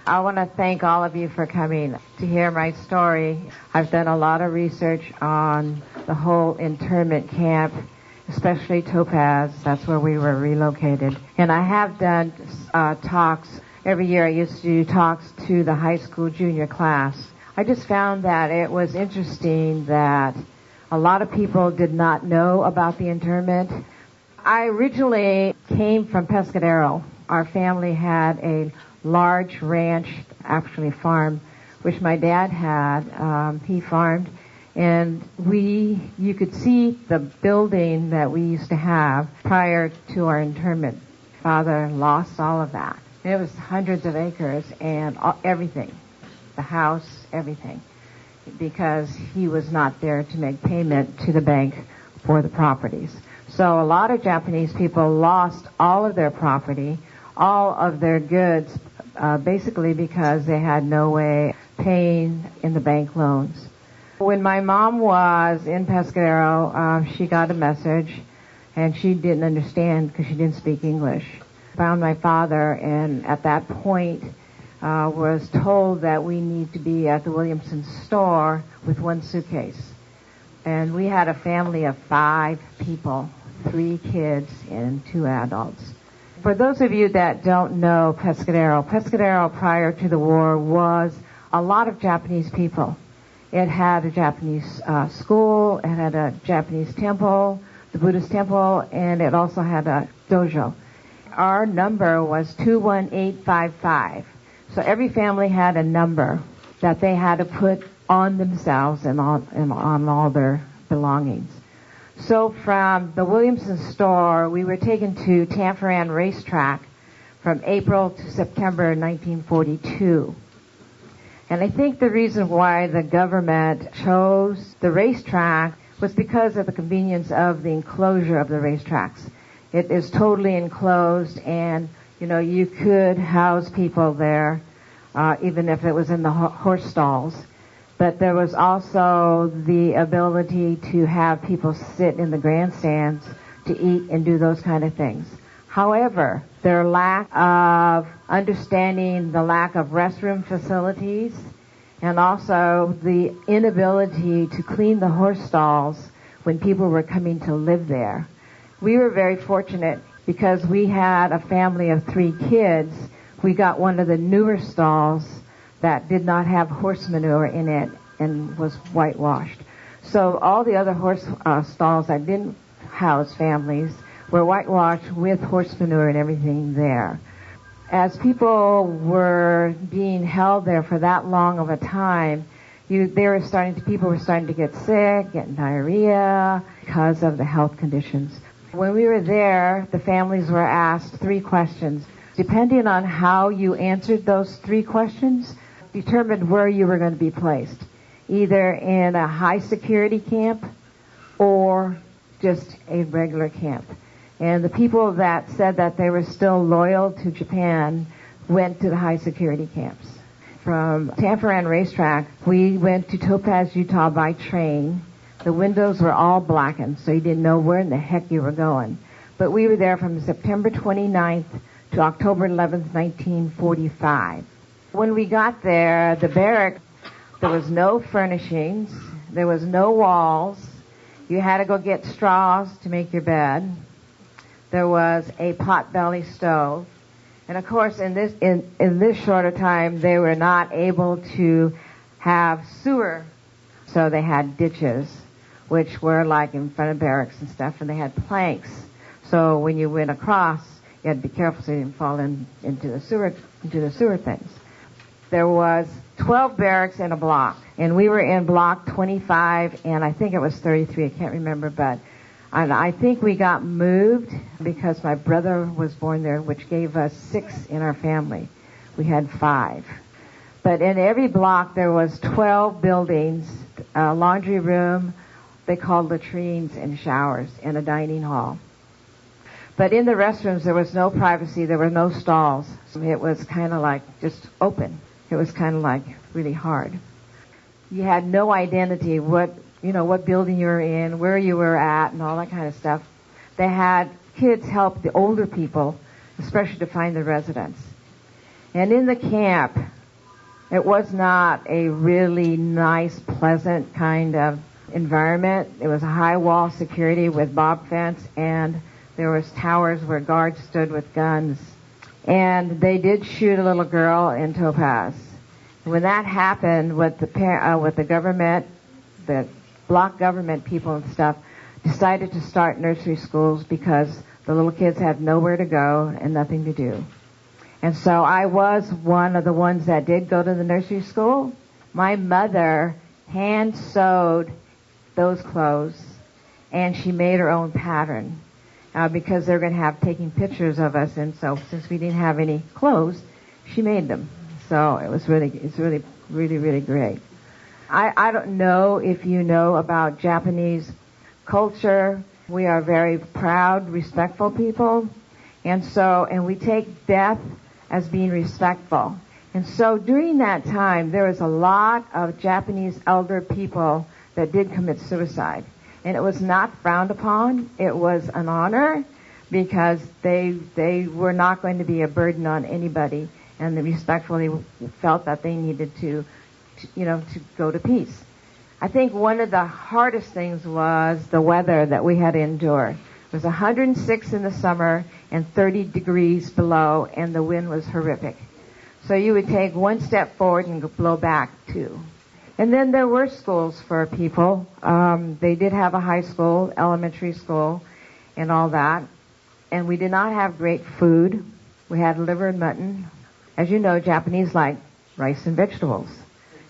I want to thank all of you for coming to hear my story. I've done a lot of research on the whole internment camp, especially Topaz. That's where we were relocated. And I have done talks. Every year I used to do talks to the high school junior class. I just found that it was interesting that a lot of people did not know about the internment. I originally came from Pescadero. Our family had a large ranch, actually farm, which my dad had. He farmed, and you could see the building that we used to have prior to our internment. Father lost all of that. It was hundreds of acres and everything, the house, everything, because he was not there to make payment to the bank for the properties. So a lot of Japanese people lost all of their property, all of their goods, basically because they had no way paying in the bank loans. When my mom was in Pescadero, she got a message, and she didn't understand because she didn't speak English. Found my father, and at that point was told that we need to be at the Williamson store with one suitcase. And we had a family of 5 people, 3 kids and 2 adults. For those of you that don't know Pescadero prior to the war was a lot of Japanese people. It had a Japanese school, it had a Japanese temple, the Buddhist temple, and it also had a dojo. Our number was 21855. So every family had a number that they had to put on themselves and on all their belongings. So from the Williamson store, we were taken to Tanforan Racetrack from April to September 1942. And I think the reason why the government chose the racetrack was because of the convenience of the enclosure of the racetracks. It is totally enclosed, and, you could house people there, even if it was in the horse stalls. But there was also the ability to have people sit in the grandstands to eat and do those kind of things. However, their lack of understanding, the lack of restroom facilities, and also the inability to clean the horse stalls when people were coming to live there. We were very fortunate because we had a family of 3 kids. We got one of the newer stalls that did not have horse manure in it and was whitewashed. So all the other horse stalls that didn't house families were whitewashed with horse manure and everything there. As people were being held there for that long of a time, people were starting to get sick, getting diarrhea because of the health conditions. When we were there, the families were asked 3 questions. Depending on how you answered those 3 questions, determined where you were going to be placed, either in a high security camp or just a regular camp. And the people that said that they were still loyal to Japan went to the high security camps. From Tanforan Racetrack, we went to Topaz, Utah by train. The windows were all blackened, so you didn't know where in the heck you were going. But we were there from September 29th to October 11th, 1945. When we got there, the barrack, there was no furnishings, there was no walls. You had to go get straws to make your bed. There was a pot-belly stove. And of course, in this shorter time, they were not able to have sewer. So they had ditches, which were like in front of barracks and stuff, and they had planks. So when you went across, you had to be careful so you didn't fall into the sewer things. There was 12 barracks in a block, and we were in block 25, and I think it was 33, I can't remember, and I think we got moved because my brother was born there, which gave us 6 in our family. We had 5. But in every block there was 12 buildings, a laundry room, they called latrines, and showers, and a dining hall. But in the restrooms there was no privacy, there were no stalls. It was kind of like just open. It was kind of like really hard. You had no identity, what building you were in, where you were at, and all that kind of stuff. They had kids help the older people, especially to find the residents. And in the camp, it was not a really nice, pleasant kind of environment. It was a high wall security with bob fence, and there was towers where guards stood with guns. And they did shoot a little girl in Topaz. When that happened, with the government, the block government people and stuff, decided to start nursery schools because the little kids had nowhere to go and nothing to do. And so I was one of the ones that did go to the nursery school. My mother hand sewed those clothes, and she made her own pattern because they're going to have taking pictures of us. And so since we didn't have any clothes, she made them. So it's really great. I don't know if you know about Japanese culture. We are very proud, respectful people. And we take death as being respectful. And so during that time, there was a lot of Japanese elder people that did commit suicide. And it was not frowned upon. It was an honor because they were not going to be a burden on anybody, and they respectfully felt that they needed to go to peace. I think one of the hardest things was the weather that we had to endure. It was 106 in the summer and 30 degrees below, and the wind was horrific. So you would take one step forward and blow back two. And then there were schools for people. They did have a high school, elementary school, and all that. And we did not have great food. We had liver and mutton. As you know, Japanese like rice and vegetables.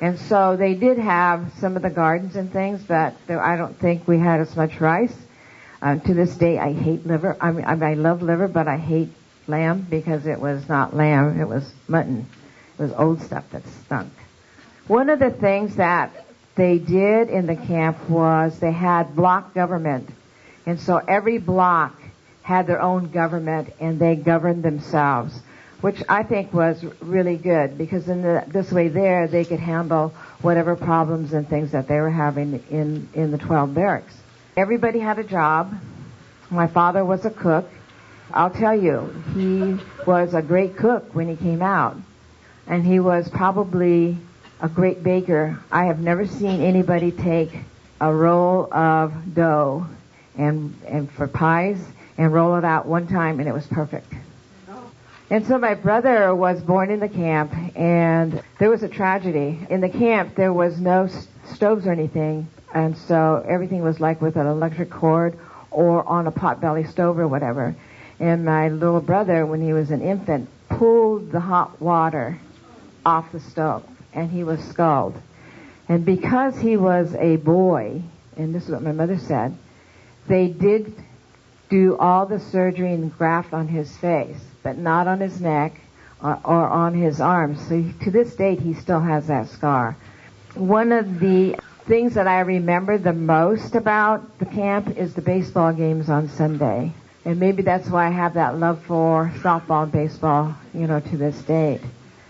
And so they did have some of the gardens and things, but I don't think we had as much rice. To this day, I hate liver. I love liver, but I hate lamb because it was not lamb, it was mutton. It was old stuff that stunk. One of the things that they did in the camp was they had block government. And so every block had their own government, and they governed themselves, which I think was really good because this way there they could handle whatever problems and things that they were having in the 12 barracks. Everybody had a job. My father was a cook. I'll tell you, he was a great cook when he came out. And he was probably a great baker. I have never seen anybody take a roll of dough and for pies and roll it out one time, and it was perfect. And so my brother was born in the camp, and there was a tragedy. In the camp, there was no stoves or anything, and so everything was like with an electric cord or on a potbelly stove or whatever. And my little brother, when he was an infant, pulled the hot water off the stove, and he was scalded. And because he was a boy, and this is what my mother said, they did do all the surgery and graft on his face, but not on his neck or on his arms. So to this date, he still has that scar. One of the things that I remember the most about the camp is the baseball games on Sunday. And maybe that's why I have that love for softball and baseball, to this date.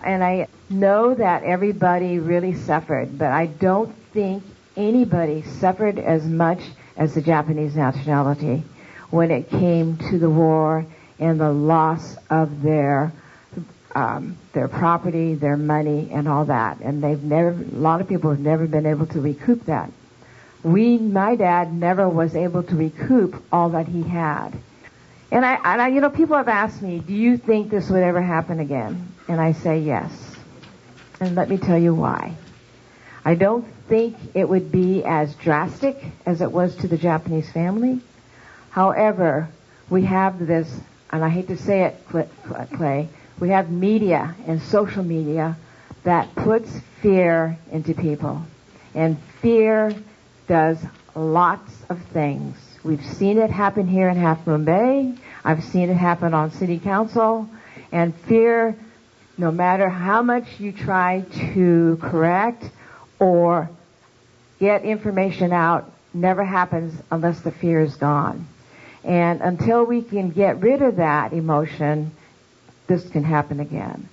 And I know that everybody really suffered, but I don't think anybody suffered as much as the Japanese nationality when it came to the war and the loss of their property, their money, and all that. And a lot of people have never been able to recoup that. My dad never was able to recoup all that he had. And I people have asked me, do you think this would ever happen again? And I say yes. And let me tell you why. I don't think it would be as drastic as it was to the Japanese family. However, we have this, and I hate to say it, Clay, we have media and social media that puts fear into people. And fear does lots of things. We've seen it happen here in Half Moon Bay. I've seen it happen on city council. And fear, no matter how much you try to correct or get information out, never happens unless the fear is gone. And until we can get rid of that emotion, this can happen again.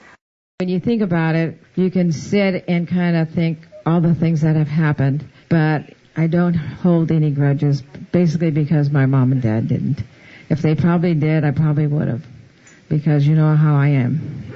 When you think about it, you can sit and kind of think all the things that have happened, but I don't hold any grudges, basically because my mom and dad didn't. If they probably did, I probably would have, because you know how I am.